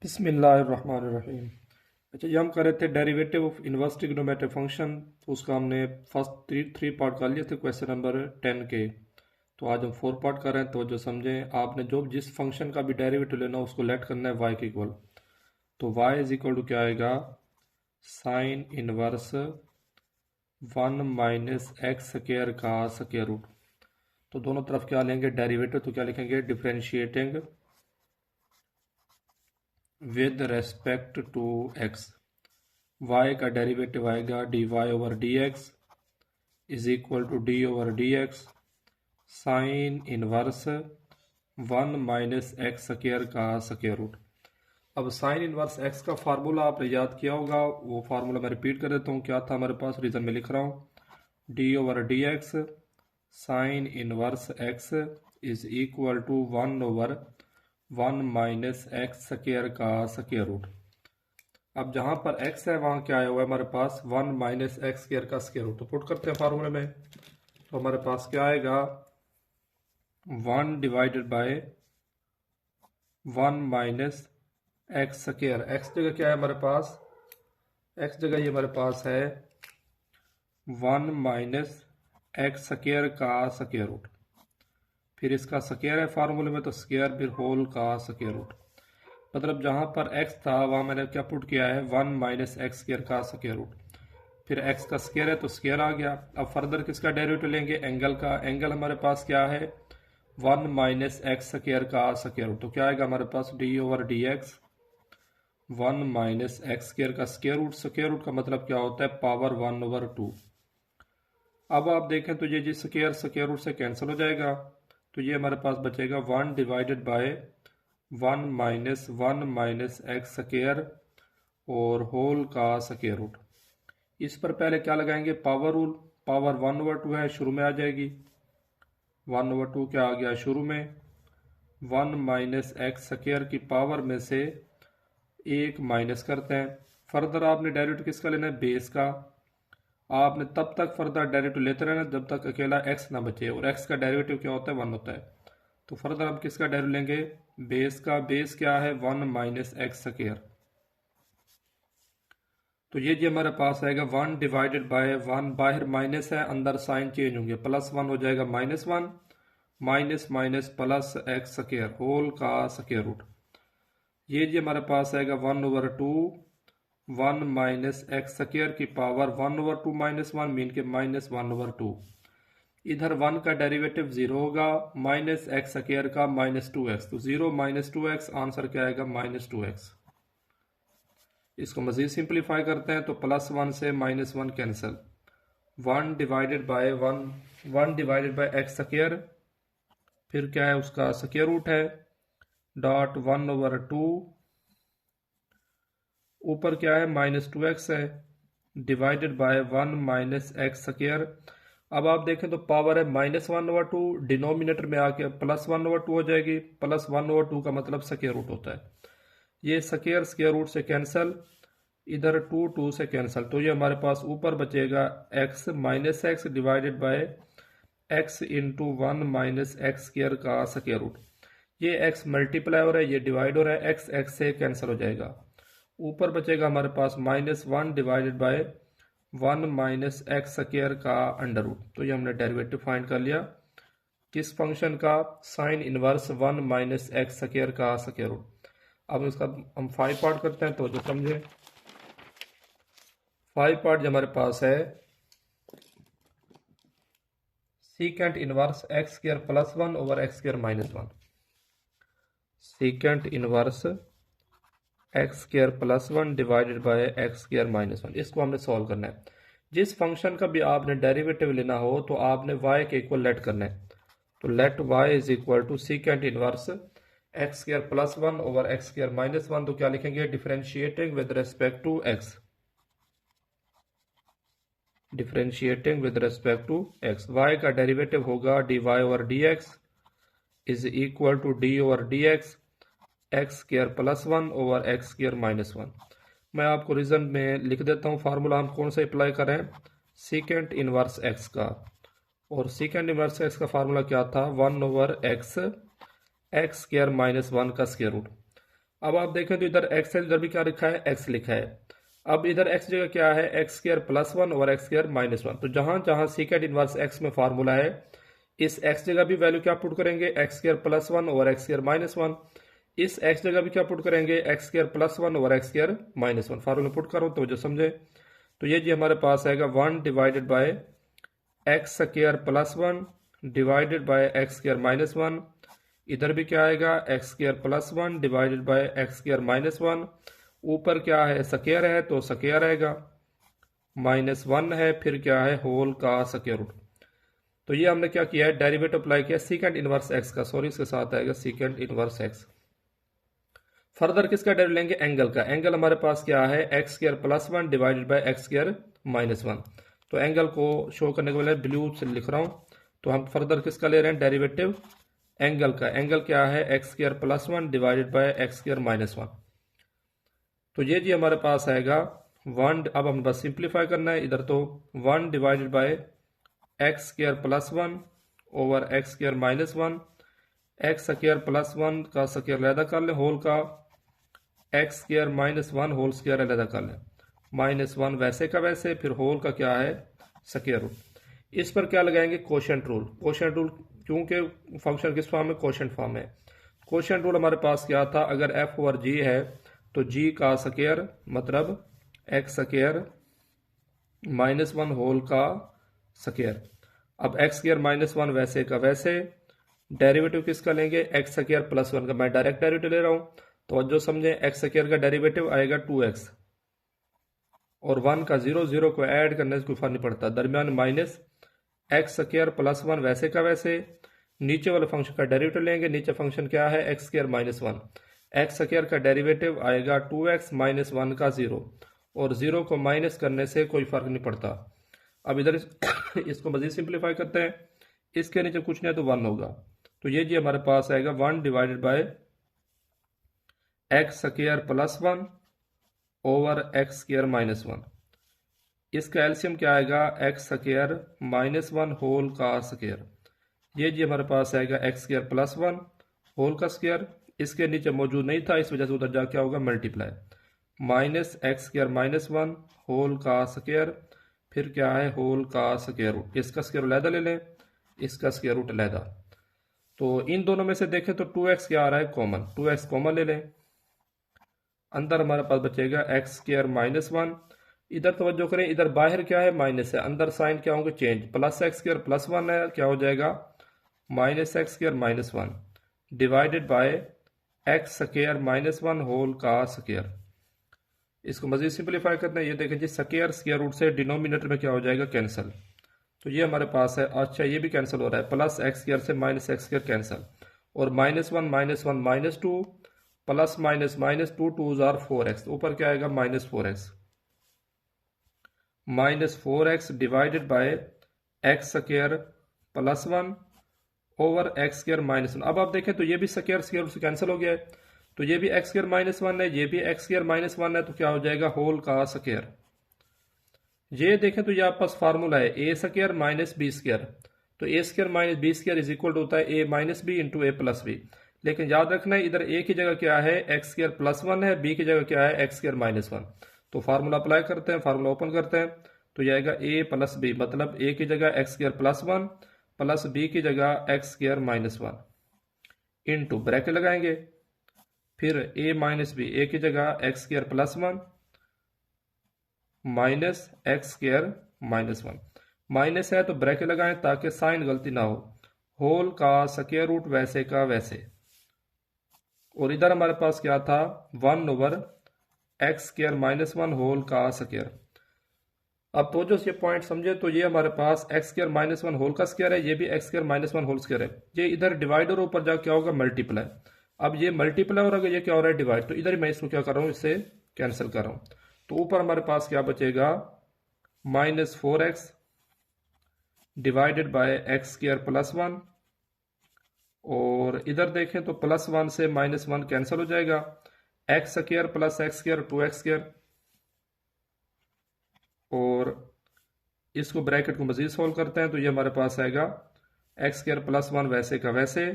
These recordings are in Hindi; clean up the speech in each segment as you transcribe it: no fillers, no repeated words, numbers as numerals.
बिस्मिल्लाहिर्रहमानिर्रहीम। अच्छा, ये हम कर रहे थे derivative of inverse trigonometric function. तो उसका हमने फर्स्ट थ्री पार्ट कर लिए थे क्वेश्चन नंबर 10 के। तो आज हम 4 पार्ट कर रहे हैं। तो जो समझें, आपने जो जिस फंक्शन का भी डेरिवेटिव लेना उसको लेट करना है वाई के इक्वल। तो वाई इज इक्वल टू क्या आएगा, sine inverse 1 minus x square का स्क्वायर रूट। तो दोनों तरफ क्या लेंगे डेरिवेटिव, तो क्या लिखेंगे, differentiating with respect to X. y का डेरिवेटिव आएगा dy over D X is equal to D over D X sine inverse 1 minus x square का स्क्वायर रूट। अब साइन इनवर्स x का फार्मूला आपने याद किया होगा, वो फार्मूला मैं रिपीट कर देता हूँ। क्या था हमारे पास, रीजन में लिख रहा हूँ, D over D X sine inverse x is equal to 1 over 1 minus x square का स्क्वायर रूट। अब जहां पर x है वहां क्या आया हुआ है हमारे पास, 1 माइनस एक्स स्क्वायर का स्क्वायर रूट। तो पुट करते हैं फार्मूले में। तो हमारे पास क्या आएगा, 1 divided by 1 minus x square. X जगह क्या है हमारे पास, एक्स जगह ये हमारे पास है 1 माइनस एक्स स्क्वायर का स्क्वायर रूट। फिर इसका स्क्वायर है फार्मूले में, तो स्क्वायर फिर होल का स्क्वायर रूट। मतलब जहां पर x था वहां मैंने क्या पुट किया है, 1 माइनस एक्स स्क्वायर का स्क्वायर रूट। फिर x का स्क्वायर है तो स्क्वायर आ गया। अब फर्दर किसका डेरिवेटिव लेंगे, एंगल का। एंगल हमारे पास क्या है, 1 माइनस एक्स स्क्वायर का स्क्वायर रूट। तो क्या आएगा हमारे पास, d over D x 1 minus x square का स्क्वायर रूट। स्क्वायर रूट का मतलब क्या होता है, पावर 1 ओवर 2। अब आप देखें तो ये जी स्क्वायर रूट से कैंसिल हो जाएगा। तो ये हमारे पास बचेगा 1 divided by 1 minus x square और होल का स्क्वायर रूट। इस पर पहले क्या लगाएंगे, पावर रूल। पावर 1 ओवर 2 है, शुरू में आ जाएगी। 1 ओवर 2 क्या आ गया शुरू में, 1 माइनस एक्स स्क्वायर की पावर में से एक माइनस करते हैं। फर्दर आपने डेरिवेटिव किसका लेना है, बेस का। आपने तब तक फर्दर डेरिवेटिव लेते रहना जब तक अकेला एक्स ना बचे, और एक्स का डेरिवेटिव क्या होता है, 1 होता है। तो फर्दर हम किसका डेरिवेटिव लेंगे, बेस का। बेस क्या है, 1 माइनस एक्स स्क्वायर। तो ये जो हमारे पास आएगा 1 डिवाइडेड बाय 1, बाहर माइनस है, अंदर साइन चेंज होंगे, +1 हो जाएगा -1, minus minus plus x square whole का स्क्वायर रूट। ये जो हमारे पास आएगा 1 ओवर 2 1 माइनस एक्स स्क्वायर की पावर 1 ओवर 2 -1 मीन के -1 ओवर 2। इधर 1 का डेरिवेटिव 0 होगा, माइनस एक्स स्क्वायर का -2x। तो 0 माइनस 2x, आंसर क्या आएगा, -2x। इसको मजीद सिंप्लीफाई करते हैं तो +1 से -1 cancel. 1 divided by 1 divided by X square, फिर क्या है उसका स्क्वायर रूट है, डॉट 1 ओवर 2, ऊपर क्या है -2x है, divided by 1 minus x square. अब आप देखें तो पावर है -1 ओवर 2, डिनोमिनेटर में आके +1 ओवर 2 हो जाएगी। +1 ओवर 2 का मतलब स्क्वायर रूट होता है। ये स्क्वायर रूट से कैंसिल, इधर 2 से कैंसिल। तो ये हमारे पास ऊपर बचेगा x minus x divided bye x into 1 minus x square का स्क्वायर रूट। ये x मल्टीप्लाई हो रहा है, ये डिवाइड हो रहा है, x से कैंसिल हो जाएगा। ऊपर बचेगा हमारे पास -1 divided by 1 minus x square का अंडर रूट। तो ये हमने डेरिवेटिव फाइंड कर लिया किस फंक्शन का, sign inverse 1 minus x square का स्क्वायर रूट। अब इसका हम 5 पार्ट करते हैं तो जो समझे। 5 पार्ट जो हमारे पास है, secant inverse X square +1 over x square -1। Secant inverse X square +1 divided by X square -1। इसको हमने सॉल्व करना है। जिस फंक्शन का भी आपने डेरिवेटिव लेना हो तो आपने y के इक्वल लेट करना है। तो let y is equal to secant inverse X square +1 over x square -1। तो क्या लिखेंगे, differentiating with respect to x, differentiating with respect to x। y का डेरिवेटिव होगा dy over dx is equal to D over D X square +1 over x square -1। मैं आपको रीजन में लिख देता हूँ फार्मूला हम कौन सा अप्लाई करें, सीकेंट इनवर्स x का। और सीकेंट इनवर्स x का फार्मूला क्या था, 1 ओवर x स्क्वायर -1 का स्क्वायर रूट। अब आप देखें तो इधर एक्स है, इधर भी क्या लिखा है, एक्स लिखा है। अब इधर एक्स जगह क्या है, एक्स स्क्वायर प्लस वन और एक्स स्क्वायर माइनस वन। तो जहां जहां सीकेंड इनवर्स एक्स में फार्मूला है, इस एक्स जगह भी वैल्यू क्या पुट करेंगे, एक्स स्क्वायर प्लस वन और एक्स स्क्वायर माइनस वन। इस एक्स जगह भी क्या पुट करेंगे, एक्स स्क्वायर प्लस वन और x square minus one. Formula put करो तो जो समझे। तो ये जी हमारे पास आएगा 1 divided by X square plus one divided by X square minus one. इधर भी क्या आएगा, X square plus one divided by X square minus one. ऊपर क्या है, स्क्वायर है तो स्क्वायर आएगा, माइनस वन है, फिर क्या है, होल का स्क्वायर रूट। तो ये हमने क्या किया है, डेरिवेटिव अप्लाई किया सीकेंड इनवर्स एक्स का, सॉरी इसके साथ आएगा सीकेंड इनवर्स एक्स। फर्दर किसका डेरिवेटिव लेंगे, एंगल का। एंगल हमारे पास क्या है, x square plus one divided by X square minus one. तो एंगल को शो करने के लिए ब्लू से लिख रहा हूं। तो हम फर्दर किसका ले रहे हैं, डेरिवेटिव एंगल का। एंगल क्या है, x square plus one divided by X square minus one. तो ये जी हमारे पास आएगा वन। अब हम बस सिंप्लीफाई करना है इधर, तो one divided by X square plus one over x square minus one. X square plus one का स्क्वायर अलहदा कर लें, होल का X square minus one whole square अलहदा कर लें। माइनस वन वैसे का वैसे, फिर होल का क्या है, स्क्वायर रूट। इस पर क्या लगाएंगे, कोशेंट रूल। कोशेंट रूल क्योंकि फंक्शन किस फॉर्म में, कोशेंट फॉर्म है। कोशेंट रूल हमारे पास क्या था, अगर एफ ओवर जी है तो जी का स्क्वायर मतलब X square minus one whole का स्क्वायर। अब एक्स स्क्वायर माइनस वन वैसे का वैसे, डेरिवेटिव किसका लेंगे, एक्स स्क्वायर प्लस वन का। मैं डायरेक्ट डेरिवेटिव ले रहा हूं, तो जो समझे एक्स स्क्वायर का डेरिवेटिव आएगा 2x, और वन का जीरो, जीरो को ऐड करने से कोई फर्क नहीं पड़ता, दरमियान minus x square plus one वैसे का वैसे। नीचे वाले फंक्शन का डेरिवेटिव लेंगे, नीचे फंक्शन क्या है, x square minus one. X square का डेरिवेटिव आएगा 2x माइनस वन का जीरो, और जीरो को माइनस करने से कोई फर्क नहीं पड़ता। अब इधर इसको मजीद सिंप्लीफाई करते हैं, इसके नीचे कुछ नहीं है तो वन होगा। तो ये जी हमारे पास आएगा one divided by X square plus one over x square minus one. इसका एलसीएम क्या आएगा, X square minus one whole का स्क्वायर। ये जी हमारे पास आएगा X square plus one whole का स्क्वायर। इसके नीचे मौजूद नहीं था, इस वजह से उधर जा क्या होगा, multiply minus x square minus one whole का स्क्वायर, फिर क्या है, होल का स्क्वायर रूट। इसका स्क्वायर अलहदा ले लें, इसका स्क्वायर रूट अलहदा। तो इन दोनों में से देखें तो 2x क्या आ रहा है, कॉमन। 2x कॉमन ले लें, अंदर हमारे पास बचेगा एक्स स्क्वायर माइनस वन। इधर तवज्जो करें, इधर बाहर क्या है, माइनस है, अंदर साइन क्या होंगे, change. Plus x square plus one है, क्या हो जाएगा, minus x square minus one divided by X square minus one whole का स्क्वायर। इसको मजीद सिंप्लीफाई करते हैं, ये देखें जी, स्क्वायर स्क्वायर रूट से डिनोमिनेटर में क्या हो जाएगा, कैंसिल। तो ये हमारे पास है, अच्छा ये भी कैंसिल हो रहा है, प्लस एक्स स्क्वायर से माइनस एक्स स्क्वायर कैंसिल, और minus one minus two, plus minus minus two, two जार 4x, ऊपर क्या आएगा, minus four X divided by X square plus one over x square minus one. अब आप देखें तो ये भी स्क्वायर स्क्वायर से कैंसिल हो गया है, तो ये भी एक्स स्क्वायर माइनस वन है, ये भी एक्स स्क्वायर माइनस वन है, तो क्या हो जाएगा, होल का स्क्वायर। ये देखें तो ये आपके पास फार्मूला है a square minus b square. तो a square minus b square is equal to होता है a minus b into a plus b. लेकिन याद रखना है, इधर ए की जगह क्या है, एक्स स्क्वायर प्लस वन है, बी की जगह क्या है, एक्स स्क्वायर माइनस वन। तो फार्मूला अप्लाई करते हैं, फार्मूला ओपन करते हैं, तो यह आएगा ए प्लस बी, मतलब ए की जगह X square plus one plus B की जगह X square minus one into bracket लगाएंगे, फिर ए माइनस बी, ए की जगह X square plus one minus x square minus one. Minus है तो ब्रैकेट लगाएं ताकि साइन गलती ना हो, होल का स्क्वायर रूट वैसे का वैसे। और इधर हमारे पास क्या था, one over x square minus one whole का स्क्वायर। अब तो जो ये पॉइंट समझे, तो ये हमारे पास x square minus one whole का स्क्वायर है, ये भी x square minus one whole square है। ये इधर डिवाइडर ऊपर जा क्या होगा, मल्टीप्लाई। अब ये मल्टीप्लाई हो रहा है, ये क्या हो रहा है, डिवाइड। तो इधर मैं इसको क्या कर रहा हूँ, इससे कैंसिल कर रहा हूँ। तो ऊपर हमारे पास क्या बचेगा, minus four X divided by X square plus one, और इधर देखें तो प्लस वन से माइनस वन कैंसिल हो जाएगा, X square plus x square two X square, और इसको ब्रैकेट को मजीद सोल्व करते हैं, तो ये हमारे पास आएगा एक्स स्क्वायर प्लस वन वैसे का वैसे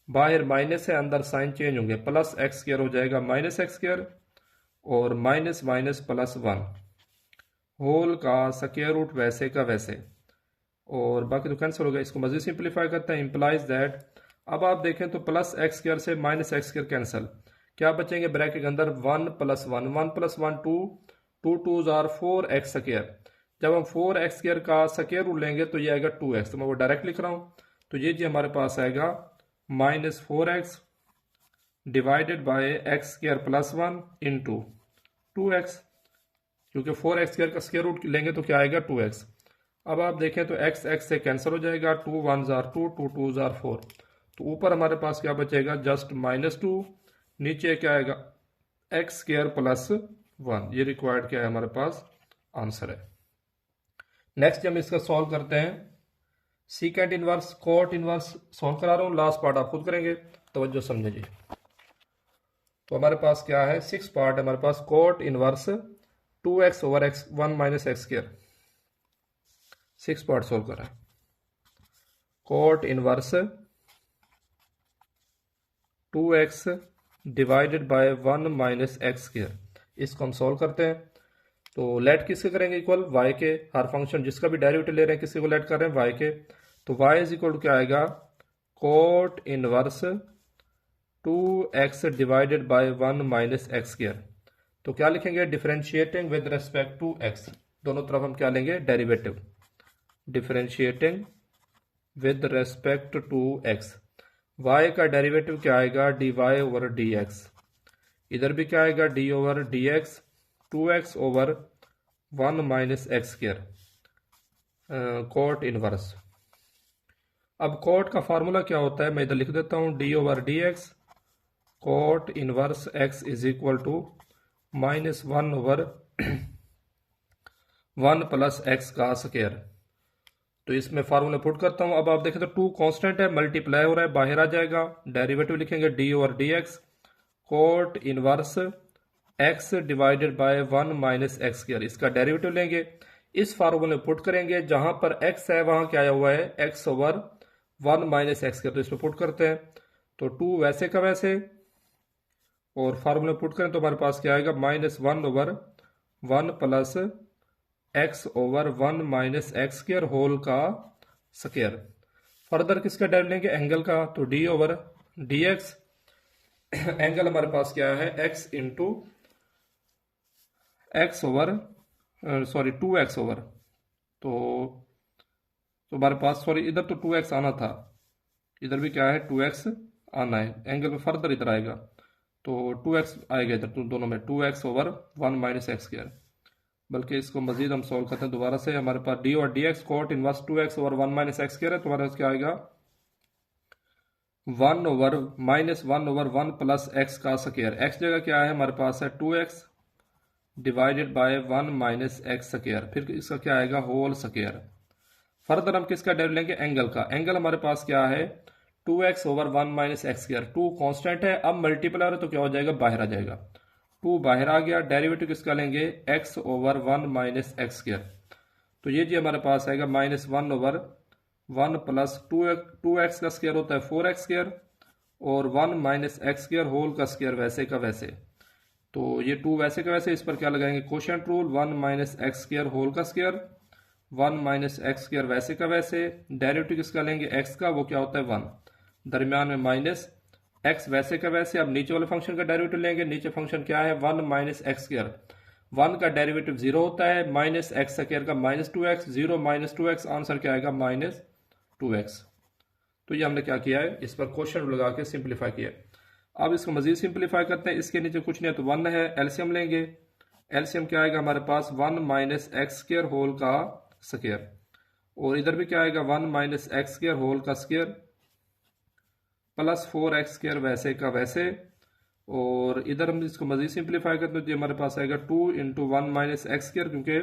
बाहर माइनस है, अंदर साइन चेंज होंगे, प्लस एक्स स्क्वायर हो जाएगा माइनस एक्स स्क्वायर, और माइनस माइनस प्लस 1 होल का स्क्वायर रूट वैसे का वैसे, और बाकी तो कैंसिल हो गया। इसको मजीद सिंप्लीफाई करते हैं, इंप्लाइज दैट। अब आप देखें तो प्लस एक्स स्क्वायर से माइनस एक्स स्क्वायर कैंसिल, क्या बचेंगे ब्रैकेट के अंदर 1 plus 1, 1 plus 1 2, 2 2 are 4 X square. जब हम 4 एक्स स्क्वायर का स्क्वायर रूट लेंगे तो ये आएगा 2x, तो मैं वो डायरेक्ट लिख रहा हूँ। तो ये जी हमारे पास आएगा minus 4x divided by X square plus 1 into 2x, क्योंकि 4x स्क्वायर का स्क्वायर रूट लेंगे तो क्या आएगा 2x। अब आप देखें तो x x से कैंसिल हो जाएगा, 2 1 आर 2, 2 2 आर 4, तो ऊपर हमारे पास क्या बचेगा जस्ट -2, नीचे क्या आएगा एक्स स्क्वायर प्लस 1। ये रिक्वायर्ड क्या है हमारे पास आंसर है। नेक्स्ट हम इसका सॉल्व करते हैं, secant inverse cot inverse solve करा रहा हूँ, लास्ट पार्ट आप खुद करेंगे, तवज्जो समझे जी। तो हमारे पास क्या है 6 पार्ट है हमारे पास, cot inverse 2x over x 1 minus x square, 6 part solve करा है। Cot inverse 2x divided by 1 minus x square, इसको हम सॉल्व करते हैं। तो लेट किसके करेंगे इक्वल y के, हर फंक्शन जिसका भी डेरिवेटिव ले रहे हैं किसी को लेट कर रहे हैं y के, तो y इज इक्वल टू क्या आएगा cot inverse 2x divided by 1 minus x square. तो क्या लिखेंगे differentiating with respect to x, दोनों तरफ हम क्या लेंगे derivative, differentiating with respect to x, y का डेरिवेटिव क्या आएगा dy ओवर dx, इधर भी क्या आएगा d over dx, 2x over 1 minus x square, cot inverse. अब कोट का फार्मूला क्या होता है मैं इधर लिख देता हूं, d over dx cot inverse x is equal to -1 over 1 plus x का स्क्वायर। तो इसमें फार्मूला पुट करता हूं। अब आप देखें तो 2 कांस्टेंट है, मल्टीप्लाई हो रहा है, बाहर आ जाएगा, डेरिवेटिव लिखेंगे d over dx cot inverse x divided by 1 minus x square, इसका डेरिवेटिव लेंगे, इस फार्मूले में पुट करेंगे, जहां पर x है वहां क्या आया हुआ है x over 1 minus x square, तो इसमें पुट करते हैं। तो 2 वैसे का वैसे, और फार्मूले पुट करें तो हमारे पास क्या आएगा -1 over 1 plus x over 1 minus x square whole का स्क्वायर। फर्दर किसका डेरिवेटिव लेंगे एंगल का, तो d ओवर dx, एंगल हमारे पास क्या है x into x over sorry 2x over, तो हमारे पास सॉरी इधर तो 2x आना था, इधर भी क्या है 2x आना है, एंगल में फर्दर इधर आएगा तो 2x आएगा इधर, तो दोनों में 2x over 1 minus x square. बल्कि इसको मजीद हम सॉल्व करते हैं दोबारा से, हमारे पास d और dx cot inverse 2x over 1 minus x square है, तो हमारे पास क्या आएगा 1 ओवर -1 ओवर 1 प्लस एक्स का स्क्वायर, x जगह क्या है हमारे पास है 2x divided by 1 minus x square, फिर इसका क्या आएगा होल स्क्वायर। फर्दर हम किसका डेरिवेटिव लेंगे एंगल का, एंगल हमारे पास क्या है 2x over 1 minus x square, 2 constant है, अब मल्टीप्लाई तो क्या हो जाएगा बाहर आ जाएगा, 2 बाहर आ गया, डेरिवेटिव किसका लेंगे x over 1 minus x square. तो ये जी हमारे पास आएगा -1 ओवर 1 प्लस 2x का स्क्वायर होता है 4x स्क्वायर, और 1 माइनस एक्स स्क्वायर होल का स्क्वायर वैसे का वैसे, तो ये 2 वैसे का वैसे, इस पर क्या लगाएंगे quotient rule, 1 minus x square whole का स्क्वायर, 1 माइनस एक्स स्क्वायर वैसे का वैसे, डेरिवेटिव किसका लेंगे x का, वो क्या होता है 1, दरमियान में माइनस x वैसे का वैसे। अब नीचे वाले फंक्शन का डेरिवेटिव लेंगे, नीचे फंक्शन क्या है 1 माइनस एक्स स्क्वायर, 1 का डेरिवेटिव 0 होता है, माइनस एक्स स्क्वायर का -2x, 0 माइनस 2x, आंसर क्या आएगा -2x। तो ये हमने क्या किया है इस पर क्वेश्चन लगा के सिंप्लीफाई किया। अब इसको मजीद सिंप्लीफाई करते हैं, इसके नीचे कुछ नहीं है तो 1 है, एलसीएम लेंगे, एलसीएम क्या आएगा हमारे पास 1 माइनस एक्स स्क्वायर होल का स्क्वायर, और इधर भी क्या आएगा 1 माइनस एक्स स्क्वायर होल का स्क्वायर प्लस 4x स्क्वायर वैसे का वैसे, और इधर हम इसको मजीद सिंप्लीफाई करते हैं तो हमारे पास आएगा 2 इंटू 1 माइनस एक्स स्क्वायर, क्योंकि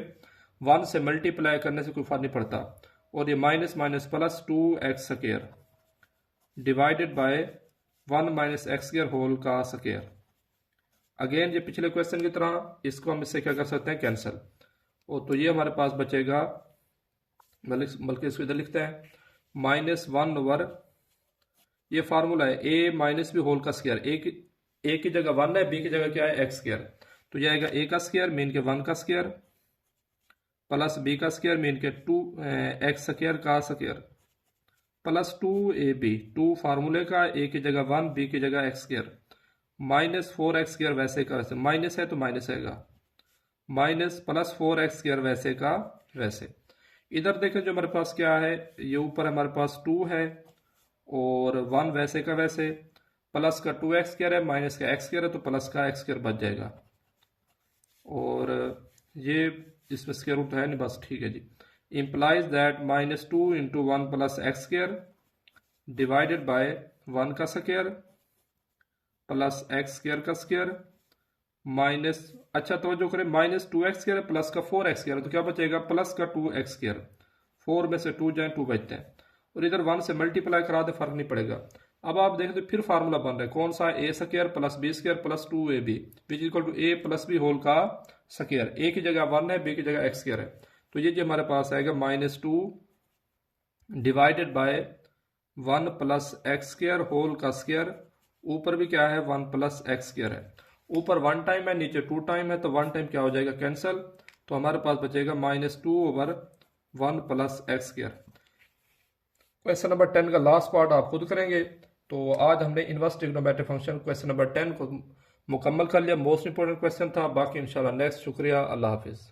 1 से मल्टीप्लाई करने से कोई फर्क नहीं पड़ता, और ये minus minus plus 2x square divided by 1 minus x square whole का स्क्वायर। अगेन ये पिछले क्वेश्चन की तरह इसको हम इससे क्या कर सकते हैं कैंसिल, और तो ये हमारे पास बचेगा, बल्कि इसको इधर लिखते हैं -1 ओवर ये फार्मूला है ए माइनस बी होल का स्क्वायर। ए की जगह 1 है, बी की जगह क्या है एक्स स्क्वायर, तो ये आएगा ए का स्क्वायर मीन के 1 का स्क्वायर प्लस बी का स्क्वायर मीन के 2 एक्स स्क्वायर का स्क्वायर प्लस 2ab, 2 फार्मूले का, ए की जगह 1 बी की जगह X square minus 4x square वैसे का वैसे, माइनस है तो माइनस आएगा, माइनस प्लस 4x स्क्वायर वैसे का वैसे। इधर देखें जो हमारे पास क्या है, ये ऊपर हमारे पास 2 है और 1 वैसे का वैसे, प्लस का 2x स्क्वायर है माइनस का x स्क्वायर है तो प्लस का x स्क्वायर बच जाएगा, और ये इसमें स्क्वायर रूट है नहीं, बस ठीक है जी। implies that minus 2 into 1 plus x square divided by 1 का स्क्वायर प्लस एक्स स्क्वायर का स्क्वायर माइनस, अच्छा तो जो करें माइनस 2x स्क्वायर प्लस का 4x स्क्वायर, तो क्या बचेगा प्लस का 2x स्क्वायर, 4 में से 2 जाए 2 बचते हैं, और इधर 1 से मल्टीप्लाई करा दे फर्क नहीं पड़ेगा। अब आप देखें तो फिर फार्मूला बन रहा है कौन सा, a square plus b square plus 2ab which equal to a plus b whole का स्क्वायर। ए की जगह 1 है, बी की जगह एक्स स्क्वायर है, तो ये जो हमारे पास आएगा minus 2 divided by 1 plus x square whole का स्क्वायर, ऊपर भी क्या है 1 प्लस एक्स स्क्वायर है, ऊपर 1 टाइम है नीचे 2 टाइम है, तो 1 टाइम क्या हो जाएगा कैंसिल, तो हमारे पास बचेगा minus 2 over 1 plus x square. Question number 10 का लास्ट पार्ट आप खुद करेंगे। तो आज हमने inverse trigonometric function question number 10 को मुकम्मल कर लिया, मोस्ट इंपोर्टेंट क्वेश्चन था, बाकी इंशाल्लाह नेक्स्ट। शुक्रिया, अल्लाह हाफिज़।